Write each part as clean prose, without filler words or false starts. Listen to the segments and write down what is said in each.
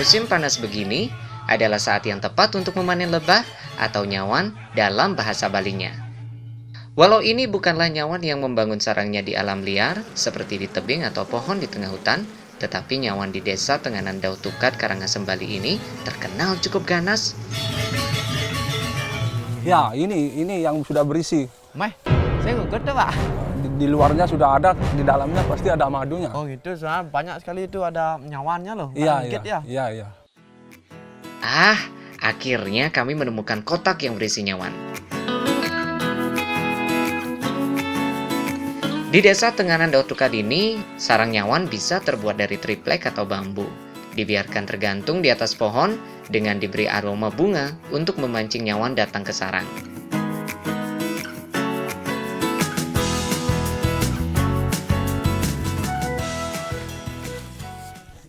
Musim panas begini adalah saat yang tepat untuk memanen lebah atau nyawan dalam bahasa Balinya. Walau ini bukanlah nyawan yang membangun sarangnya di alam liar, seperti di tebing atau pohon di tengah hutan, tetapi nyawan di desa Tenganan Daud Tukat, Karangasem, Bali ini terkenal cukup ganas. Ya, ini yang sudah berisi. Meh, saya ngikut tuh, Pak. Di luarnya sudah ada, di dalamnya pasti ada madunya. Oh gitu, soalnya banyak sekali itu ada nyawannya loh. Iya, Ngikut iya, ya. iya. Akhirnya kami menemukan kotak yang berisi nyawan. Di desa Tenganan Daud Tukat ini, sarang nyawan bisa terbuat dari triplek atau bambu. Dibiarkan tergantung di atas pohon dengan diberi aroma bunga untuk memancing nyawan datang ke sarang.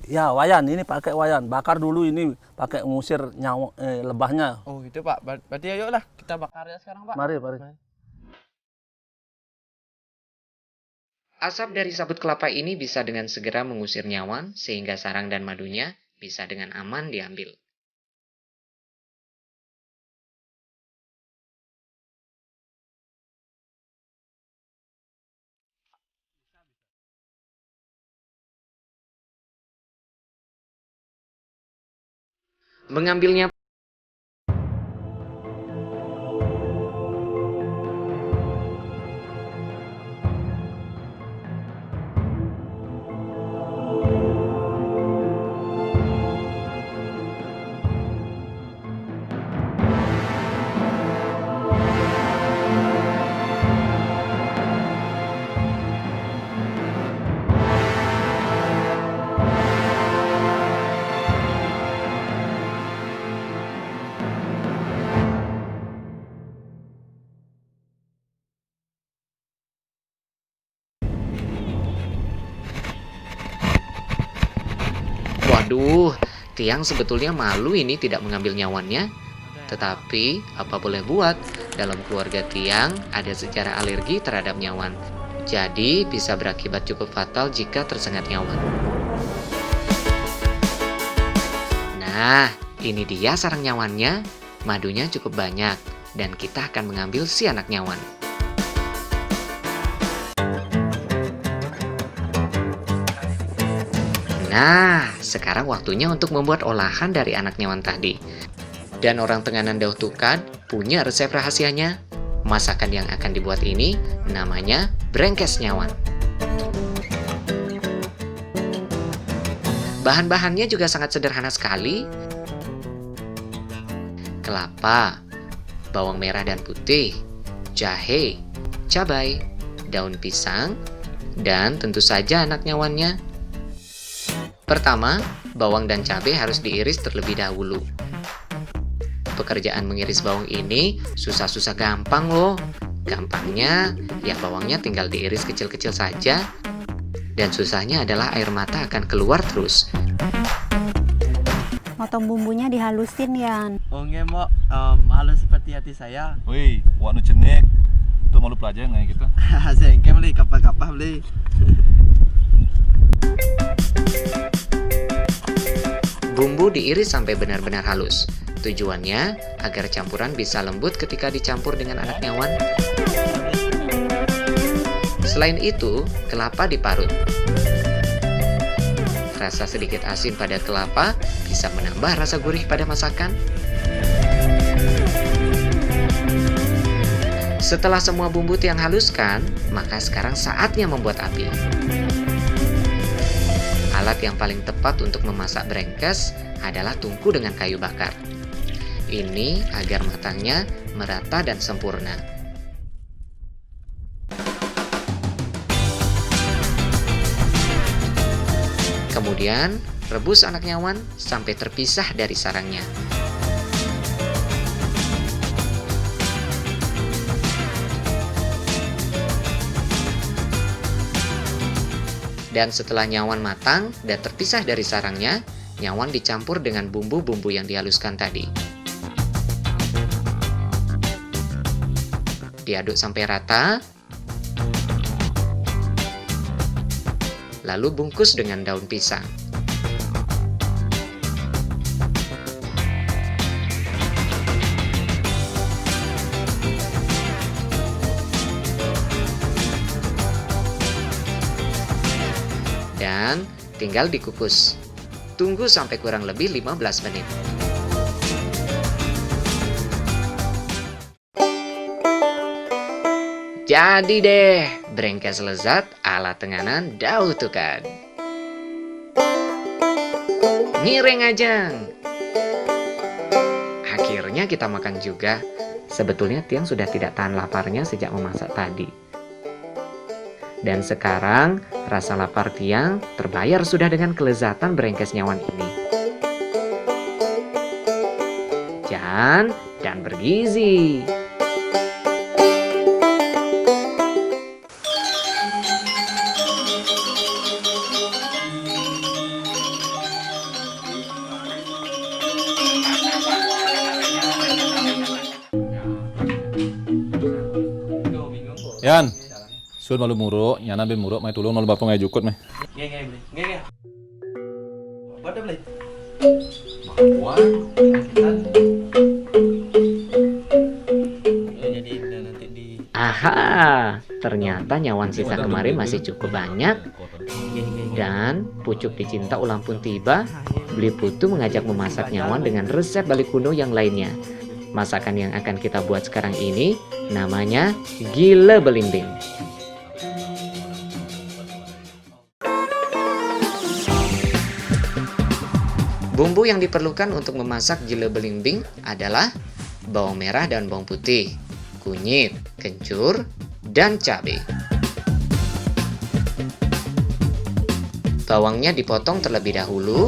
Ya, wayan, ini pakai wayan. Bakar dulu ini pakai ngusir lebahnya. Oh gitu, Pak. Berarti ayo lah kita bakar ya sekarang, Pak. Mari. Asap dari sabut kelapa ini bisa dengan segera mengusir nyawan sehingga sarang dan madunya bisa dengan aman diambil. Mengambilnya Waduh, Tiang sebetulnya malu ini tidak mengambil nyawannya. Tetapi, apa boleh buat, dalam keluarga Tiang ada sejarah alergi terhadap nyawan. Jadi, bisa berakibat cukup fatal jika tersengat nyawan. Nah, ini dia sarang nyawannya. Madunya cukup banyak, dan kita akan mengambil si anak nyawan. Nah, sekarang waktunya untuk membuat olahan dari anak nyawan tadi. Dan orang Tenganan Daud Tukat punya resep rahasianya. Masakan yang akan dibuat ini namanya brengkes nyawan. Bahan-bahannya juga sangat sederhana sekali. Kelapa, bawang merah dan putih, jahe, cabai, daun pisang, dan tentu saja anak nyawannya. Pertama, bawang dan cabai harus diiris terlebih dahulu. Pekerjaan mengiris bawang ini susah-susah gampang loh. Gampangnya, ya bawangnya tinggal diiris kecil-kecil saja. Dan susahnya adalah air mata akan keluar terus. Motong bumbunya dihalusin, Yan. Oh nggak, Mbak. Halus seperti hati saya. Wih, wak nu jenik. Tuh malu pelajaran kayak gitu. Sengke beli kapal-kapal beli. Bumbu diiris sampai benar-benar halus. Tujuannya agar campuran bisa lembut ketika dicampur dengan anak nyawan. Selain itu, kelapa diparut. Rasa sedikit asin pada kelapa bisa menambah rasa gurih pada masakan. Setelah semua bumbu Tiang haluskan, maka sekarang saatnya membuat api. Alat yang paling tepat untuk memasak brengkes adalah tungku dengan kayu bakar. Ini agar matangnya merata dan sempurna. Kemudian, rebus anak nyawan sampai terpisah dari sarangnya. Dan setelah nyawan matang dan terpisah dari sarangnya, nyawan dicampur dengan bumbu-bumbu yang dihaluskan tadi. diaduk sampai rata. Lalu bungkus dengan daun pisang. Dan tinggal dikukus. Tunggu sampai kurang lebih 15 menit. Jadi deh, brengkes lezat ala tenganan Dauh Tukan. Ngiring aja. Akhirnya kita makan juga. Sebetulnya Tiang sudah tidak tahan laparnya sejak memasak tadi. Dan sekarang rasa lapar Tiang terbayar sudah dengan kelezatan brengkes nyawan ini. Dan bergizi. Yan, sun malu muruk, nyana be muruk, mai tulung malu bapong ngai jukut meh. Nge beli. Nge. Buat beli. Jadi nanti di Aha, ternyata nyawan sisa kemarin masih cukup banyak. Dan pucuk dicinta ulang pun tiba. Beli Putu mengajak memasak nyawan dengan resep Bali kuno yang lainnya. Masakan yang akan kita buat sekarang ini namanya gile belimbing. Bumbu yang diperlukan untuk memasak gile belimbing adalah bawang merah dan bawang putih, kunyit, kencur, dan cabai. Bawangnya dipotong terlebih dahulu.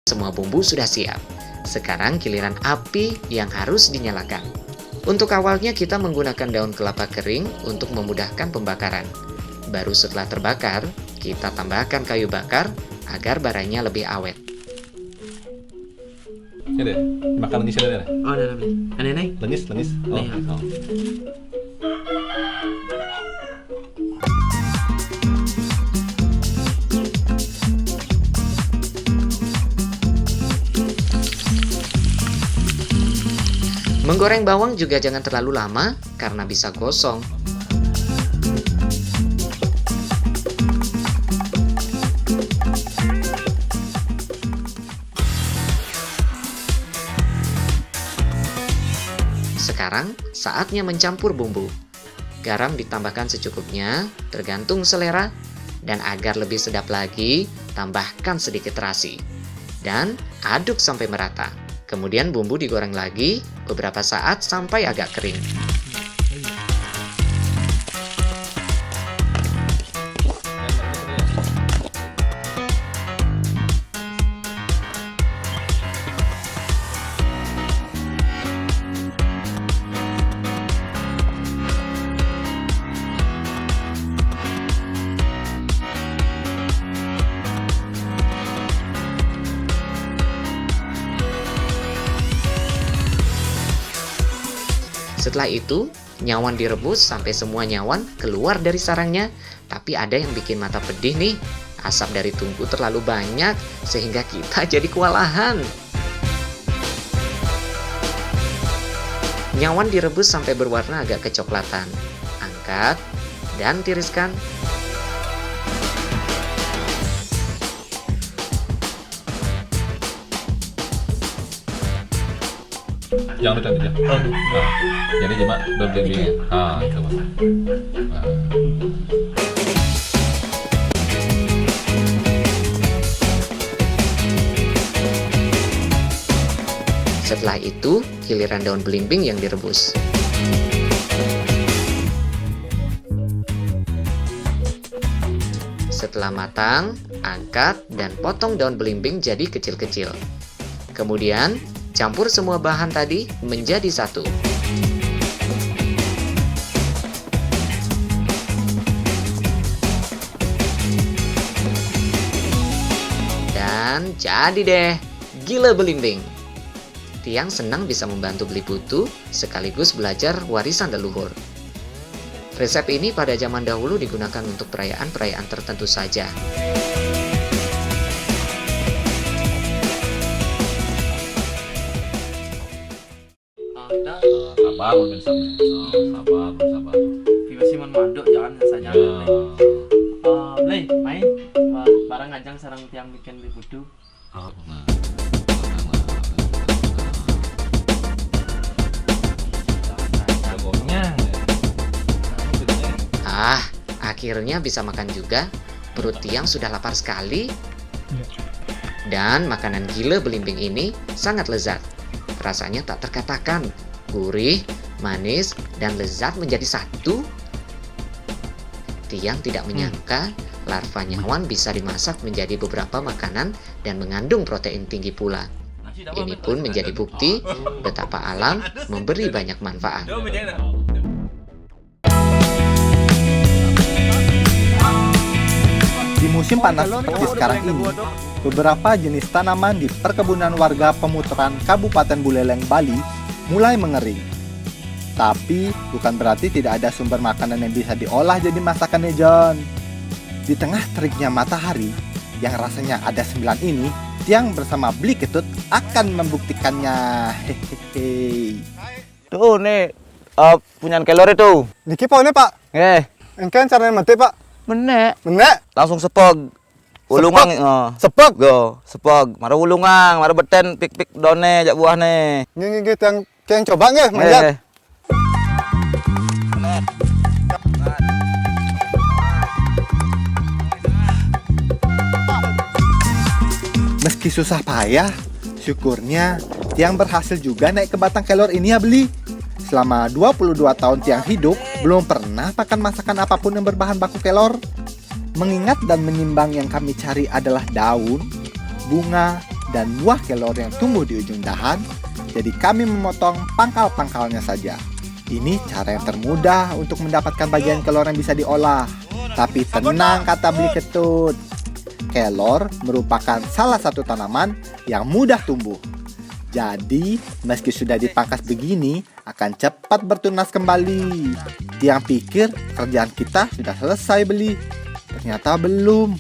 Semua bumbu sudah siap. Sekarang giliran api yang harus dinyalakan. Untuk awalnya kita menggunakan daun kelapa kering untuk memudahkan pembakaran. Baru setelah terbakar, kita tambahkan kayu bakar agar baranya lebih awet. Ini deh, makan lenyis ada deh. Oh, udah beli. Aneh nih. Lenyis. Oh. Nih. Oh. Menggoreng bawang juga jangan terlalu lama karena bisa gosong. Sekarang saatnya mencampur bumbu. Garam ditambahkan secukupnya, tergantung selera. Dan agar lebih sedap lagi, tambahkan sedikit terasi. Dan aduk sampai merata. Kemudian bumbu digoreng lagi beberapa saat sampai agak kering. Setelah itu, nyawan direbus sampai semua nyawan keluar dari sarangnya. Tapi ada yang bikin mata pedih nih. Asap dari tungku terlalu banyak sehingga kita jadi kewalahan. Nyawan direbus sampai berwarna agak kecoklatan. Angkat dan tiriskan. Yang lu tadi. Nah, jadi cuma daun belimbing. Ah, itu Mas. Nah. Setelah itu, giliran daun belimbing yang direbus. Setelah matang, angkat dan potong daun belimbing jadi kecil-kecil. Kemudian, campur semua bahan tadi menjadi satu. Dan jadi deh, gila belimbing. Tiang senang bisa membantu beli putu sekaligus belajar warisan leluhur. Resep ini pada zaman dahulu digunakan untuk perayaan-perayaan tertentu saja. Sabar, belum sabar. Sabar, belum sabar. Tiba sih manduk jangan saja. Lei, main barang ajang sarang tiang bikin beli putu. Akhirnya bisa makan juga. Perut tiang sudah lapar sekali. Dan makanan gila belimbing ini sangat lezat. Rasanya tak terkatakan. Gurih, manis, dan lezat menjadi satu. Tiang tidak menyangka larva nyawan bisa dimasak menjadi beberapa makanan dan mengandung protein tinggi pula. Ini pun menjadi bukti betapa alam memberi banyak manfaat. Di musim panas seperti sekarang ini, beberapa jenis tanaman di perkebunan warga Pemutaran Kabupaten Buleleng, Bali mulai mengering. Tapi bukan berarti tidak ada sumber makanan yang bisa diolah jadi masakannya John. Di tengah teriknya matahari yang rasanya ada 9 ini, Tiang bersama Beli Ketut akan membuktikannya. Hehehe. Tuh nih punyaan kelor itu. Niki po ini Pak. Engkan caranya mati Pak. Menek. Langsung sepeg. Ulungang sepek. Go, sepeg. Mara ulungang, mara beten pik-pik done jak buah nih. Nggih yang coba nggih melihat. Meski susah payah, syukurnya Tiang berhasil juga naik ke batang kelor ini ya Beli. Selama 22 tahun Tiang hidup, belum pernah makan masakan apapun yang berbahan baku kelor. Mengingat dan menimbang yang kami cari adalah daun, bunga, dan buah kelor yang tumbuh di ujung dahan, jadi kami memotong pangkal-pangkalnya saja. Ini cara yang termudah untuk mendapatkan bagian kelor yang bisa diolah. Tapi tenang kata Beli Ketut, kelor merupakan salah satu tanaman yang mudah tumbuh. Jadi, meski sudah dipangkas begini, akan cepat bertunas kembali. Tiang pikir kerjaan kita sudah selesai Beli. Ternyata belum.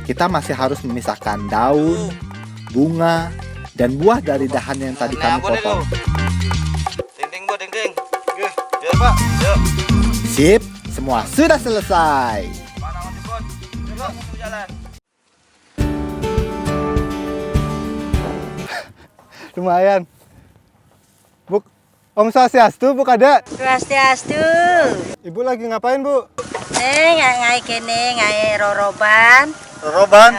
Kita masih harus memisahkan daun, bunga, dan buah dari dahan yang tadi kami potong. Ding Bu, ding. Ya Pak, yuk. Sip, semua sudah selesai. Mana Mas Ipun? Yuk, langsung jalan. Lumayan. Bu, Om Swastiastu, Bu Kadek. Swastiastu. Ibu lagi ngapain, Bu? Ngai kene ngai roroban. Roroban?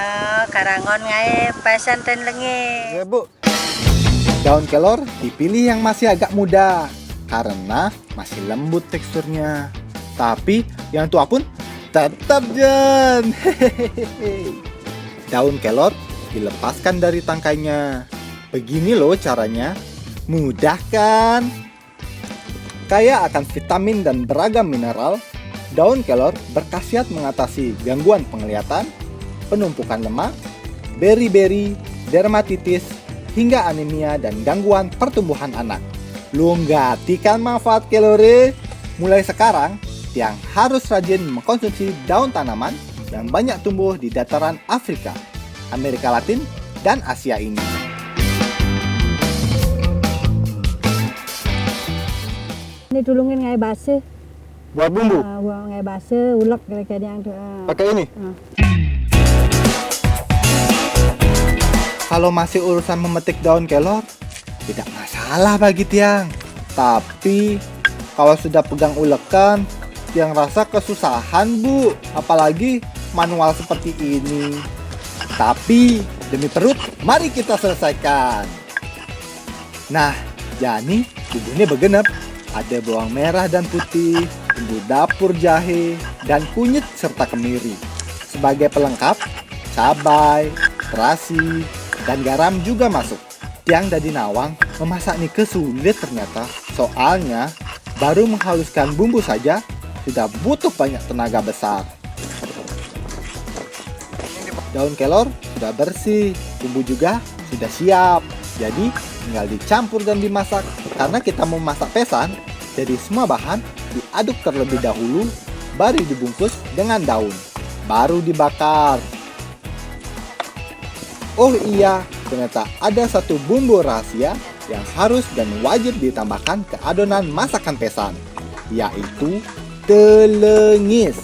Karangon ngai pesantren lengi. Ya, Bu. Daun kelor dipilih yang masih agak muda karena masih lembut teksturnya. Tapi yang tua pun tetap Jan. Daun kelor dilepaskan dari tangkainya. Begini loh caranya. Mudah kan? Kaya akan vitamin dan beragam mineral, daun kelor berkhasiat mengatasi gangguan penglihatan, penumpukan lemak, beri-beri, dermatitis, hingga anemia dan gangguan pertumbuhan anak. Lu ngerti kan manfaat kelore? Mulai sekarang, Tiang harus rajin mengkonsumsi daun tanaman yang banyak tumbuh di dataran Afrika, Amerika Latin, dan Asia ini. Ini tulungin ngai base. Buat bumbu? Buat ngai base, ulek kayak yang tuh. Pakai ini? Kalau masih urusan memetik daun kelor, tidak masalah. salah bagi Tiang. Tapi kalau sudah pegang ulekan, Tiang rasa kesusahan, Bu. Apalagi manual seperti ini. Tapi demi perut, mari kita selesaikan. Nah, jadi bumbunya bergenep. Ada bawang merah dan putih, bumbu dapur jahe, dan kunyit serta kemiri. Sebagai pelengkap, cabai, terasi, dan garam juga masuk. Tiang dari Nawang memasak nike sulit ternyata. Soalnya baru menghaluskan bumbu saja sudah butuh banyak tenaga besar. Daun kelor sudah bersih, bumbu juga sudah siap. Jadi tinggal dicampur dan dimasak. Karena kita mau masak pesan, jadi semua bahan diaduk terlebih dahulu, baru dibungkus dengan daun, baru dibakar. Oh iya, ternyata ada satu bumbu rahasia yang harus dan wajib ditambahkan ke adonan masakan pesan, yaitu telengis.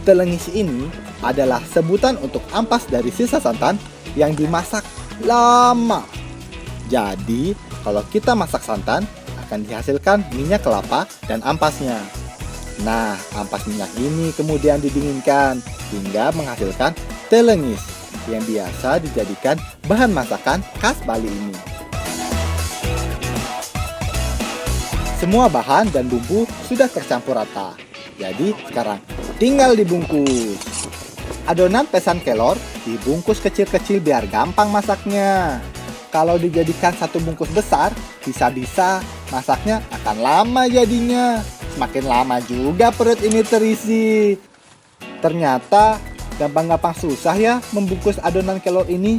Telengis ini adalah sebutan untuk ampas dari sisa santan yang dimasak lama. Jadi, kalau kita masak santan, akan dihasilkan minyak kelapa dan ampasnya. Nah, ampas minyak ini kemudian didinginkan hingga menghasilkan telengis yang biasa dijadikan bahan masakan khas Bali ini. Semua bahan dan bumbu sudah tercampur rata. Jadi sekarang tinggal dibungkus. Adonan pesan kelor dibungkus kecil-kecil biar gampang masaknya. Kalau dijadikan satu bungkus besar, bisa-bisa masaknya akan lama jadinya. Semakin lama juga perut ini terisi. Ternyata gampang-gampang susah ya membungkus adonan kelor ini.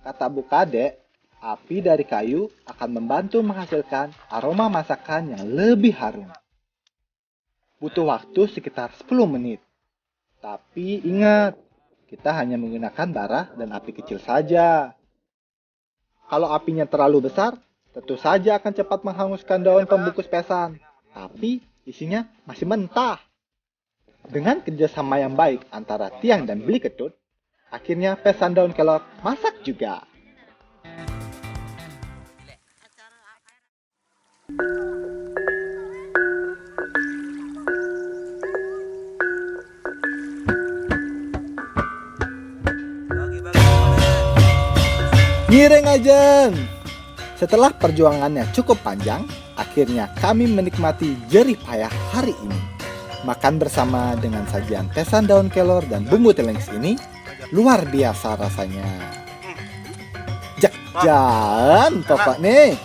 Kata Bu Kade, api dari kayu akan membantu menghasilkan aroma masakan yang lebih harum. Butuh waktu sekitar 10 menit. Tapi ingat, kita hanya menggunakan bara dan api kecil saja. Kalau apinya terlalu besar, tentu saja akan cepat menghanguskan daun pembungkus pesan. Tapi isinya masih mentah. Dengan kerjasama yang baik antara Tiang dan Beli Ketut, akhirnya pesan daun kelor masak juga. Gireng Ajeng! Setelah perjuangannya cukup panjang, akhirnya kami menikmati jerih payah hari ini. Makan bersama dengan sajian pesan daun kelor dan bumbu telengis ini luar biasa rasanya. Jak-jan pokok nih.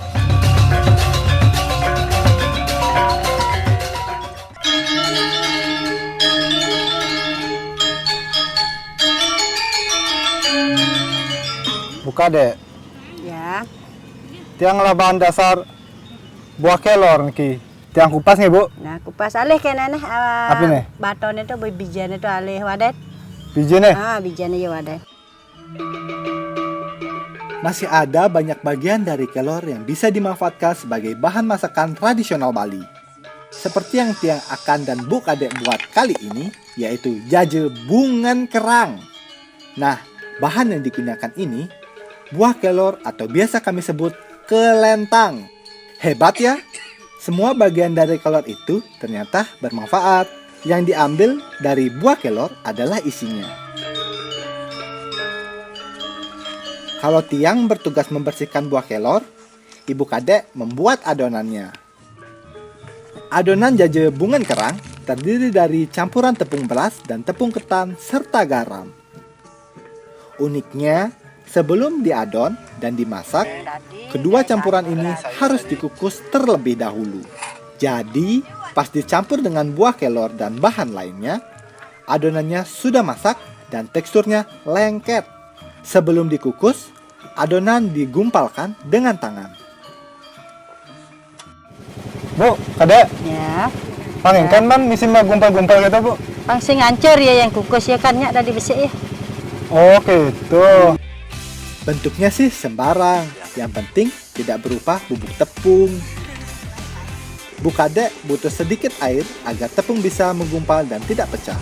Buka dek. Ya. Tiang lah bahan dasar buah kelor niki. Tiang kupas nih bu. Nah, kupas alih kena nih. Apa nih? Baton itu bijian itu alih wadet. Biji nih. Bijian ya wadet. Masih ada banyak bagian dari kelor yang bisa dimanfaatkan sebagai bahan masakan tradisional Bali. Seperti yang Tiang Akan dan Bu Kade buat kali ini, yaitu jaje bungan kerang. Nah, bahan yang digunakan ini buah kelor atau biasa kami sebut kelentang. Hebat ya? Semua bagian dari kelor itu ternyata bermanfaat. Yang diambil dari buah kelor adalah isinya. Kalau Tiang bertugas membersihkan buah kelor, Ibu Kade membuat adonannya. Adonan jaje bungan kerang terdiri dari campuran tepung beras dan tepung ketan serta garam. Uniknya, sebelum diadon dan dimasak, kedua campuran ini harus dikukus terlebih dahulu. Jadi, pas dicampur dengan buah kelor dan bahan lainnya, adonannya sudah masak dan teksturnya lengket. Sebelum dikukus, adonan digumpalkan dengan tangan. Bu, Kade. Ya. Panginkan man misi mah gumpal-gumpal gitu bu. Langsung ngancur ya yang kukus ya kan ya tadi besi ya. Oh gitu. Bentuknya sih sembarang, yang penting tidak berupa bubuk tepung. Bu Kade butuh sedikit air agar tepung bisa menggumpal dan tidak pecah.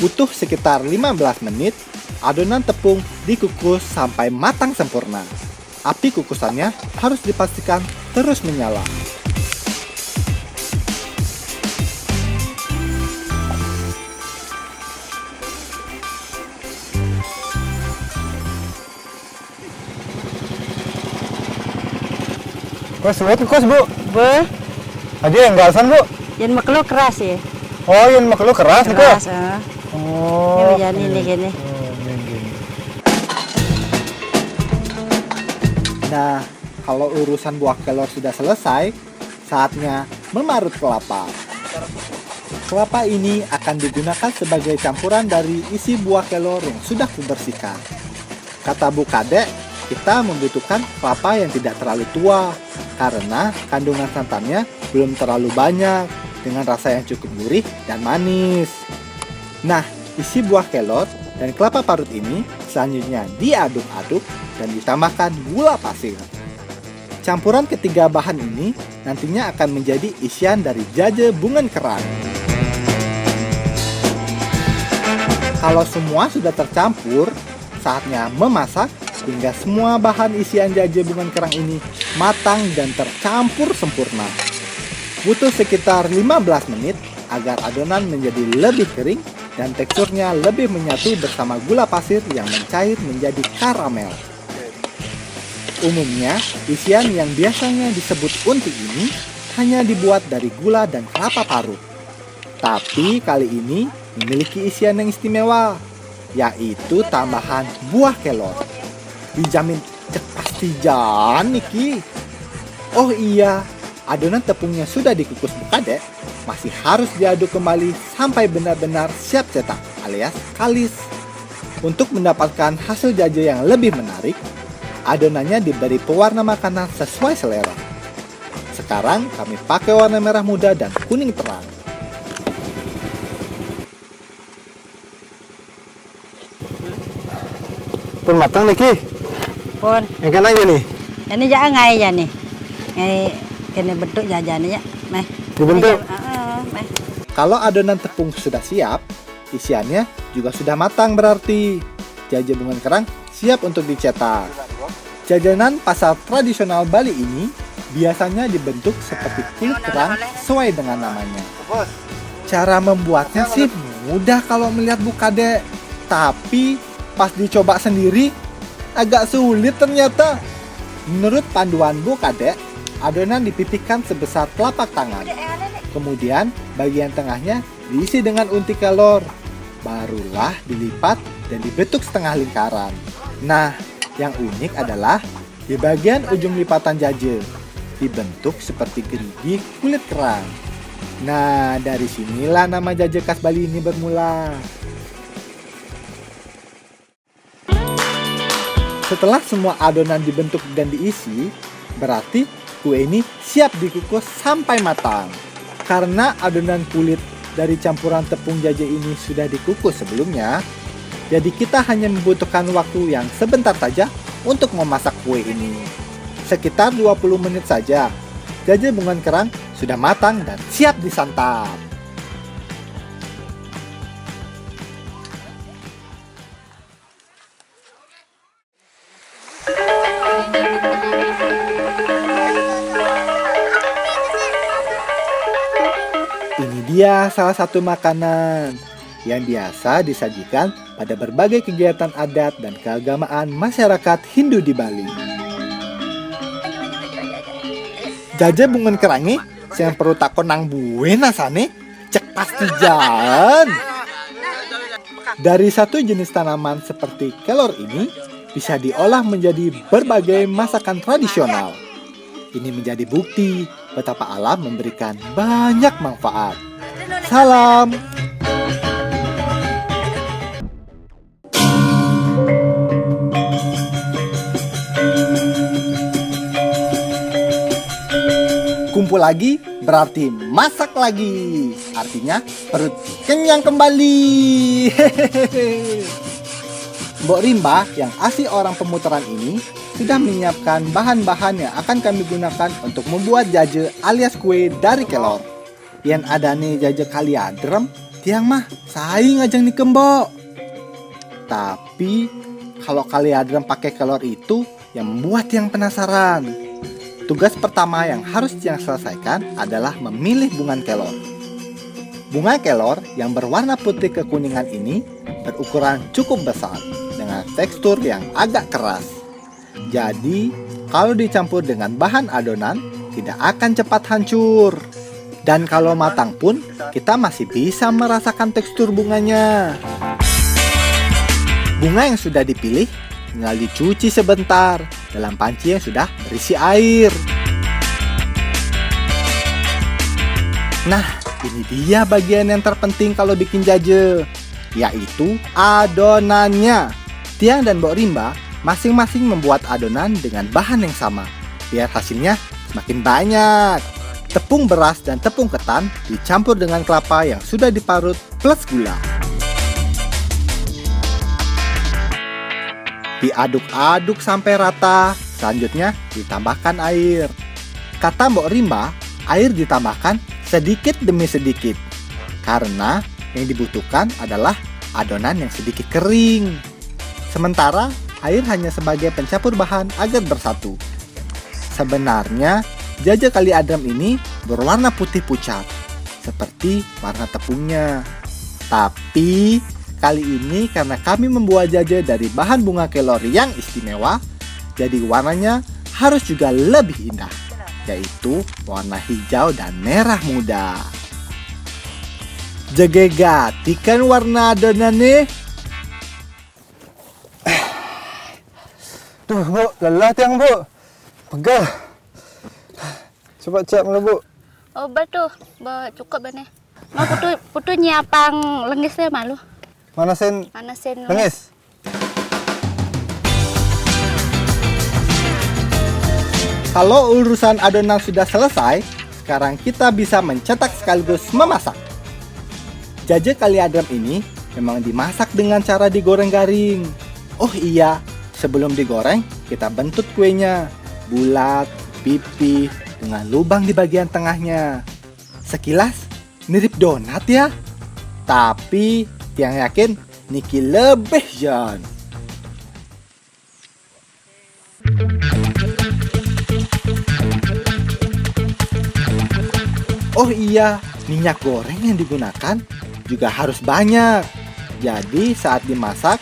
Butuh sekitar 15 menit, adonan tepung dikukus sampai matang sempurna. Api kukusannya harus dipastikan terus menyala. Kukus Bu. Be, Aja yang galasan Bu. yang maklo keras ya. Oh, yang makhluk keras nih Keras, kok. ah. Oh. Ini jadi ini gini. Nah, kalau urusan buah kelor sudah selesai, saatnya memarut kelapa. Kelapa ini akan digunakan sebagai campuran dari isi buah kelor yang sudah kubersihkan. Kata Bu Kadek, kita membutuhkan kelapa yang tidak terlalu tua, karena kandungan santannya belum terlalu banyak, dengan rasa yang cukup gurih dan manis. Nah, isi buah kelor dan kelapa parut ini selanjutnya diaduk-aduk dan ditambahkan gula pasir. Campuran ketiga bahan ini nantinya akan menjadi isian dari jaje bungan kerang. Kalau semua sudah tercampur, saatnya memasak hingga semua bahan isian jaje bungan kerang ini matang dan tercampur sempurna. Butuh sekitar 15 menit agar adonan menjadi lebih kering dan teksturnya lebih menyatu bersama gula pasir yang mencair menjadi karamel. Umumnya, isian yang biasanya disebut unti ini hanya dibuat dari gula dan kelapa parut. Tapi kali ini memiliki isian yang istimewa, yaitu tambahan buah kelor. Dijamin cek pasti jan niki. Oh iya, adonan tepungnya sudah dikukus Bu Kadek, masih harus diaduk kembali sampai benar-benar siap cetak alias kalis. Untuk mendapatkan hasil jaje yang lebih menarik, adonannya diberi pewarna makanan sesuai selera. Sekarang kami pakai warna merah muda dan kuning terang. Pun matang niki. Pun, Yang kan aja nih. ini jangan ngai ya nih. Ngai kena bentuk jajannya ya. Meh. Dibentuk. Meh. Kalau adonan tepung sudah siap, isiannya juga sudah matang berarti. Jaje bungan kerang siap untuk dicetak. Jajanan pasar tradisional Bali ini biasanya dibentuk seperti kulit kerang sesuai dengan namanya. Cara membuatnya sih mudah kalau melihat Bu Kadek, tapi pas dicoba sendiri agak sulit ternyata. Menurut panduan Bu Kadek, adonan dipipihkan sebesar telapak tangan. Kemudian bagian tengahnya diisi dengan unti kelor. Barulah dilipat dan dibentuk setengah lingkaran. Nah, yang unik adalah di bagian ujung lipatan jaje dibentuk seperti gerigi kulit kerang. Nah, dari sinilah nama jaje khas Bali ini bermula. Setelah semua adonan dibentuk dan diisi, berarti kue ini siap dikukus sampai matang. Karena adonan kulit dari campuran tepung jaje ini sudah dikukus sebelumnya, jadi kita hanya membutuhkan waktu yang sebentar saja untuk memasak kue ini. Sekitar 20 menit saja, jaje bungan kerang sudah matang dan siap disantap. Ini dia salah satu makanan yang biasa disajikan pada berbagai kegiatan adat dan keagamaan masyarakat Hindu di Bali. Jaje bungan kerangi, yang perlu takon nang buena sane, cek pasti jan. Dari satu jenis tanaman seperti kelor ini bisa diolah menjadi berbagai masakan tradisional. Ini menjadi bukti betapa alam memberikan banyak manfaat. Salam. Kumpul lagi berarti masak lagi. Artinya perut kenyang kembali. Mbok Rimba yang asli orang Pemutaran ini sudah menyiapkan bahan-bahan yang akan kami gunakan untuk membuat jaje alias kue dari kelor. Yang ada nih jaje kaliadrem, tiang mah saing ajang ni kembok. Tapi kalau kaliadrem pakai kelor itu yang membuat tiang penasaran. Tugas pertama yang harus tiang selesaikan adalah memilih bunga kelor. Bunga kelor yang berwarna putih kekuningan ini berukuran cukup besar dengan tekstur yang agak keras. Jadi, kalau dicampur dengan bahan adonan, tidak akan cepat hancur. Dan kalau matang pun, kita masih bisa merasakan tekstur bunganya. Bunga yang sudah dipilih, tinggal dicuci sebentar dalam panci yang sudah berisi air. Nah, ini dia bagian yang terpenting kalau bikin jaje, yaitu adonannya. Tiang dan Mbok Rimba masing-masing membuat adonan dengan bahan yang sama, biar hasilnya semakin banyak. Tepung beras dan tepung ketan dicampur dengan kelapa yang sudah diparut plus gula. Diaduk-aduk sampai rata, selanjutnya ditambahkan air. Kata Mbok Rimba, air ditambahkan sedikit demi sedikit, karena yang dibutuhkan adalah adonan yang sedikit kering. Sementara air hanya sebagai pencampur bahan agar bersatu. Sebenarnya jaje kaliadrem ini berwarna putih pucat, seperti warna tepungnya. Tapi kali ini karena kami membuat jaje dari bahan bunga kelor yang istimewa, jadi warnanya harus juga lebih indah, yaitu warna hijau dan merah muda. Jegegati kan warna adonannya. Duh, Bu, lelah tiang, Bu. Pegah. Coba cek dulu, Bu. Oh, betul. Cukup benar. Mau putu nyiapang lengisnya malu. Manasin lengis. Kalau urusan adonan sudah selesai, sekarang kita bisa mencetak sekaligus memasak. Jaje kaliadrem ini memang dimasak dengan cara digoreng garing. Oh iya, sebelum digoreng, kita bentuk kuenya bulat, pipih, dengan lubang di bagian tengahnya. Sekilas mirip donat ya. Tapi tiang yakin Niki lebih John. Oh iya, minyak goreng yang digunakan juga harus banyak. Jadi saat dimasak,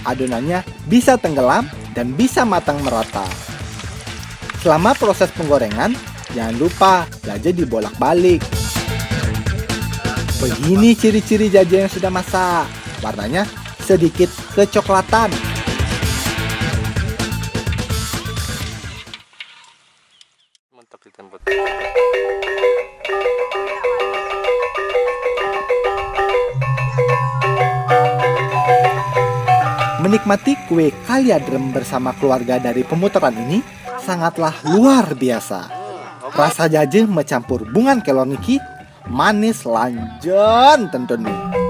adonannya bisa tenggelam dan bisa matang merata. Selama proses penggorengan, jangan lupa jaje dibolak-balik. Begini ciri-ciri jaje yang sudah masak. Warnanya sedikit kecoklatan. Mantap ditembak. Menikmati kue kaliadrem bersama keluarga dari pemutaran ini sangatlah luar biasa. Rasa jaje mencampur bunga kelor niki manis lanjut tentu nih.